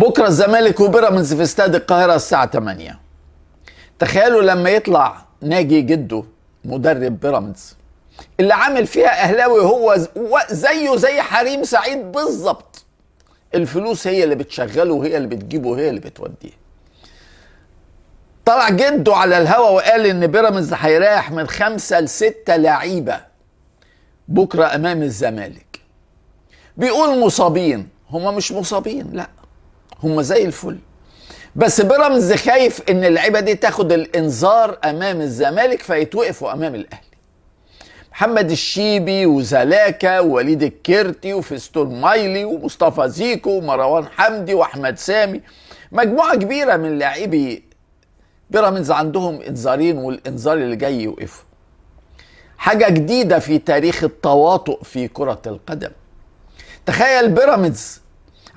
بكرة الزمالك وبيراميدز في استاد القاهرة الساعة 8. تخيلوا لما يطلع ناجي جده مدرب بيراميدز اللي عامل فيها اهلاوي هو زيه زي حريم سعيد بالظبط. الفلوس هي اللي بتشغله وهي اللي بتجيبه وهي اللي بتوديه. طلع جده على الهوا وقال ان بيراميدز هيريح من 5 ل6 لعيبة بكرة امام الزمالك. بيقول مصابين، هم مش مصابين، لا هم زي الفل، بس بيراميدز خايف ان اللعيبه دي تاخد الانذار امام الزمالك فيتوقفوا امام الاهلي. محمد الشيبي وزلاكا ووليد الكرتي وفيستون مايلي ومصطفى زيكو ومروان حمدي واحمد سامي، مجموعه كبيره من لاعبي بيراميدز عندهم انذارين، والانذار اللي جاي يوقفه. حاجه جديده في تاريخ التواطؤ في كره القدم. تخيل بيراميدز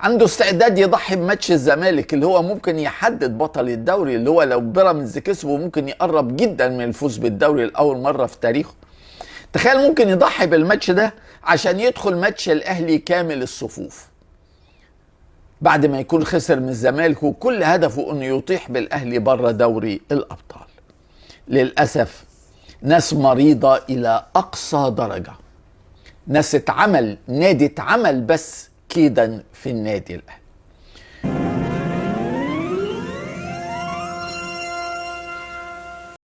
عنده استعداد يضحي بماتش الزمالك اللي هو ممكن يحدد بطل الدوري، اللي هو لو بيراميدز كسبه ممكن يقرب جدا من الفوز بالدوري لأول مرة في تاريخه. تخيل ممكن يضحي بالماتش ده عشان يدخل ماتش الأهلي كامل الصفوف بعد ما يكون خسر من الزمالك وكل هدفه انه يطيح بالأهلي بره دوري الأبطال. للأسف ناس مريضة إلى أقصى درجة، ناس نادي اتعمل بس كيدا في النادي الأهلي.